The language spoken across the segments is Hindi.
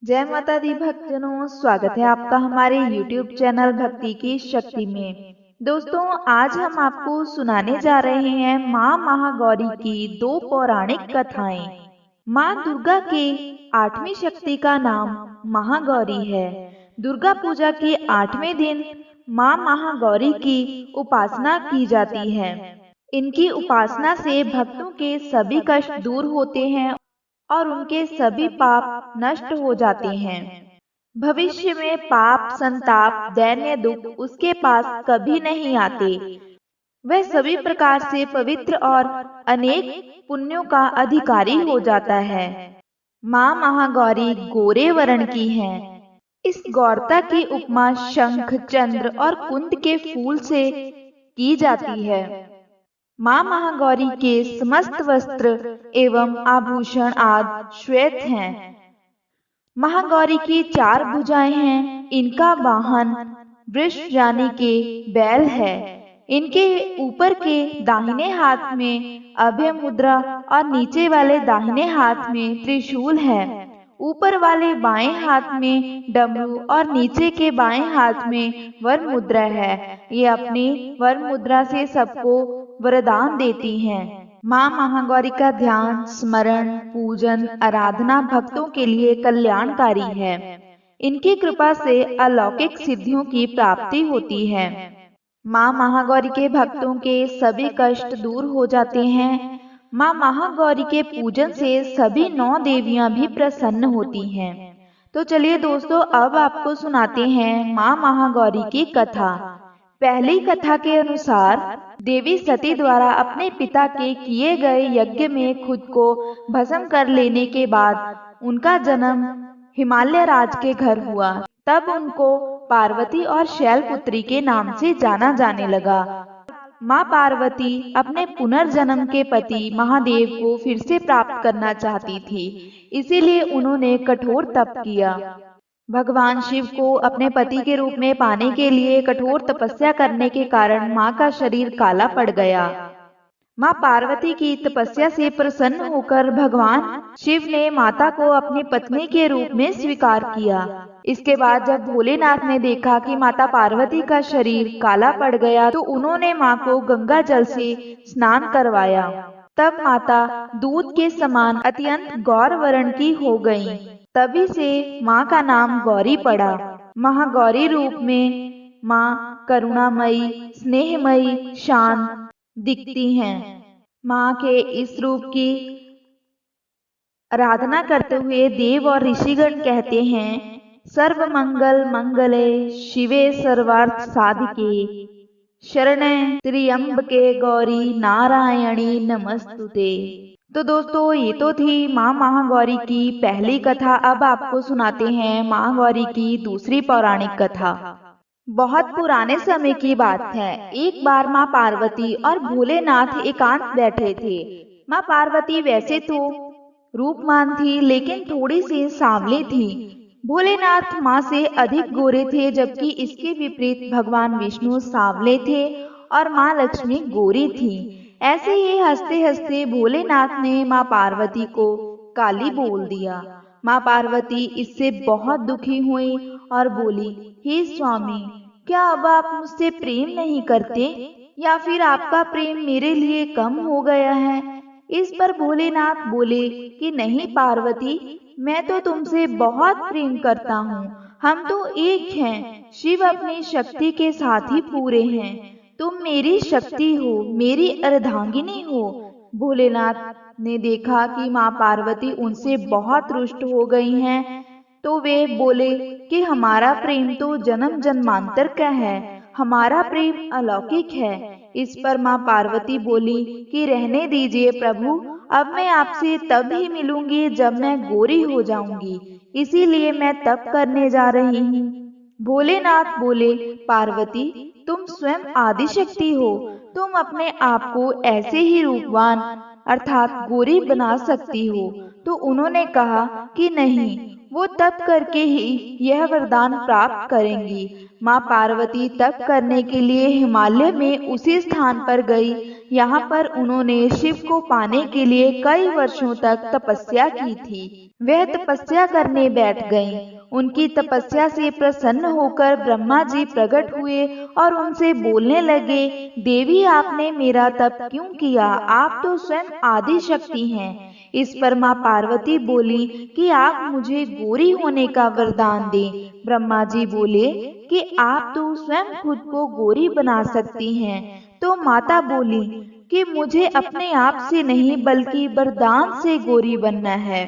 जय माता दी भक्तजनों, स्वागत है आपका हमारे YouTube चैनल भक्ति की शक्ति में। दोस्तों, आज हम आपको सुनाने जा रहे हैं माँ महागौरी की दो पौराणिक कथाएं। माँ दुर्गा के आठवीं शक्ति का नाम महागौरी है। दुर्गा पूजा के आठवें दिन माँ महागौरी की उपासना की जाती है। इनकी उपासना से भक्तों के सभी कष्ट दूर होते हैं और उनके सभी पाप नष्ट हो जाते हैं। भविष्य में पाप, संताप, दैन्य दुख उसके पास कभी नहीं आते। वह सभी प्रकार से पवित्र और अनेक पुण्यों का अधिकारी हो जाता है। माँ महागौरी गोरे वर्ण की है। इस गौरता की उपमा शंख, चंद्र और कुंद के फूल से की जाती है। माँ महागौरी के समस्त वस्त्र एवं आभूषण आदि श्वेत हैं। महागौरी की चार भुजाएं हैं। इनका वाहन वृष यानी के बैल है। इनके ऊपर के दाहिने हाथ में अभय मुद्रा और नीचे वाले दाहिने हाथ में त्रिशूल है। ऊपर वाले बाएं हाथ में डमरू और नीचे के बाएं हाथ में वर मुद्रा है। ये अपनी वर मुद्रा से सबको वरदान देती हैं। माँ महागौरी का ध्यान, स्मरण, पूजन, आराधना भक्तों के लिए कल्याणकारी है। इनकी कृपा से अलौकिक सिद्धियों की प्राप्ति होती है। माँ महागौरी के भक्तों के सभी कष्ट दूर हो जाते हैं। माँ महागौरी के पूजन से सभी 9 देवियां भी प्रसन्न होती हैं। तो चलिए दोस्तों, अब आपको सुनाते हैं माँ महागौरी की कथा। पहली कथा के अनुसार देवी सती द्वारा अपने पिता के किए गए यज्ञ में खुद को भस्म कर लेने के बाद उनका जन्म हिमालय राज के घर हुआ। तब उनको पार्वती और शैलपुत्री के नाम से जाना जाने लगा। माँ पार्वती अपने पुनर्जन्म के पति महादेव को फिर से प्राप्त करना चाहती थी, इसीलिए उन्होंने कठोर तप किया। भगवान शिव को अपने पति के रूप में पाने के लिए कठोर तपस्या करने के कारण माँ का शरीर काला पड़ गया। माँ पार्वती की तपस्या से प्रसन्न होकर भगवान शिव ने माता को अपनी पत्नी के रूप में स्वीकार किया। इसके बाद जब भोलेनाथ ने देखा कि माता पार्वती का शरीर काला पड़ गया, तो उन्होंने माँ को गंगा जल से स्नान करवाया। तब माता दूध के समान अत्यंत गौर वर्ण की हो गईं। तभी से माँ का नाम गौरी पड़ा। महागौरी रूप में माँ करुणामयी, स्नेहमयी, शांत दिखती हैं। माँ के इस रूप की आराधना करते हुए देव और ऋषिगण कहते हैं, सर्व मंगल मंगले शिवे सर्वार्थ साधिके शरणे त्र्यंबके गौरी नारायणी नमस्तुते। तो दोस्तों, ये तो थी माँ महागौरी की पहली कथा। अब आपको सुनाते हैं माँ गौरी की दूसरी पौराणिक कथा। बहुत पुराने समय की बात है। एक बार माँ पार्वती और भोलेनाथ एकांत बैठे थे। माँ पार्वती वैसे तो रूपवान थी, लेकिन थोड़ी सी सांवली थी। भोलेनाथ माँ से अधिक गोरे थे, जबकि इसके विपरीत भगवान विष्णु सांवले थे और माँ लक्ष्मी गोरी थी। ऐसे ही हंसते हंसते भोलेनाथ ने माँ पार्वती को काली बोल दिया। माँ पार्वती इससे बहुत दुखी हुई और बोली, हे स्वामी, क्या अब आप मुझसे प्रेम नहीं करते, या फिर आपका प्रेम मेरे लिए कम हो गया है? इस पर भोलेनाथ बोले कि नहीं पार्वती, मैं तो तुमसे बहुत प्रेम करता हूँ। हम तो एक हैं। शिव अपनी शक्ति के साथ ही पूरे हैं। तुम मेरी शक्ति हो, मेरी अर्धांगिनी हो। भोलेनाथ ने देखा कि माँ पार्वती उनसे बहुत रुष्ट हो गई हैं, तो वे बोले कि हमारा प्रेम तो जन्म जन्मांतर का है, हमारा प्रेम अलौकिक है। इस पर माँ पार्वती बोली कि रहने दीजिए प्रभु, अब मैं आपसे तब ही मिलूंगी जब मैं गोरी हो जाऊंगी, इसीलिए मैं तप करने जा रही हूँ। भोलेनाथ बोले, पार्वती, तुम स्वयं आदि शक्ति हो, तुम अपने आप को ऐसे ही रूपवान अर्थात गोरी बना सकती हो। तो उन्होंने कहा कि नहीं, वो तप करके ही यह वरदान प्राप्त करेंगी। माँ पार्वती तप करने के लिए हिमालय में उसी स्थान पर गई यहाँ पर उन्होंने शिव को पाने के लिए कई वर्षों तक तपस्या की थी। वह तपस्या करने बैठ गईं। उनकी तपस्या से प्रसन्न होकर ब्रह्मा जी प्रकट हुए और उनसे बोलने लगे, देवी आपने मेरा तप क्यों किया? आप तो स्वयं आदि शक्ति हैं। इस पर माँ पार्वती बोली कि आप मुझे गोरी होने का वरदान दें। ब्रह्मा जी बोले कि आप तो स्वयं खुद को गोरी बना सकती हैं। तो माता बोली कि मुझे अपने आप से नहीं बल्कि वरदान से गोरी बनना है।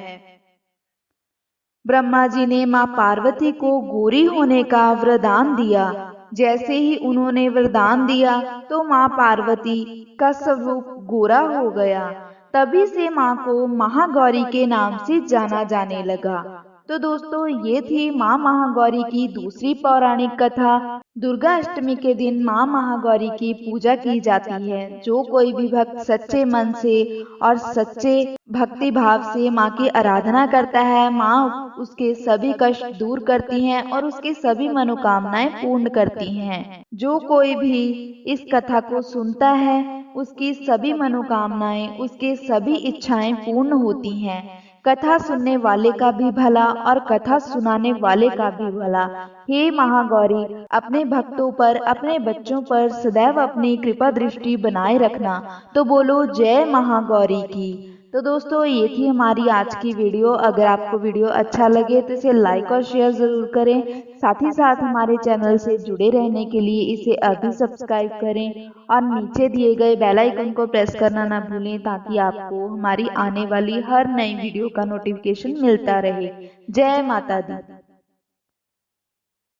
ब्रह्मा जी ने माँ पार्वती को गोरी होने का वरदान दिया। जैसे ही उन्होंने वरदान दिया तो माँ पार्वती का स्वरूप गोरा हो गया। तभी से माँ को महागौरी के नाम से जाना जाने लगा। तो दोस्तों, ये थी माँ महागौरी की दूसरी पौराणिक कथा। दुर्गा अष्टमी के दिन माँ महागौरी की पूजा की जाती है। जो कोई भी भक्त सच्चे मन से और सच्चे भक्ति भाव से माँ की आराधना करता है, माँ उसके सभी कष्ट दूर करती हैं और उसकी सभी मनोकामनाएं पूर्ण करती हैं। जो कोई भी इस कथा को सुनता है, उसकी सभी मनोकामनाएं, उसके सभी इच्छाएं पूर्ण होती हैं। कथा सुनने वाले का भी भला और कथा सुनाने वाले का भी भला। हे महागौरी, अपने भक्तों पर, अपने बच्चों पर सदैव अपनी कृपा दृष्टि बनाए रखना। तो बोलो जय महागौरी की। तो दोस्तों, ये थी हमारी आज की वीडियो। अगर आपको वीडियो अच्छा लगे तो इसे लाइक और शेयर जरूर करें। साथ ही साथ हमारे चैनल से जुड़े रहने के लिए इसे अभी सब्सक्राइब करें और नीचे दिए गए बेल आइकन को प्रेस करना ना भूलें, ताकि आपको हमारी आने वाली हर नई वीडियो का नोटिफिकेशन मिलता रहे। जय माता दी।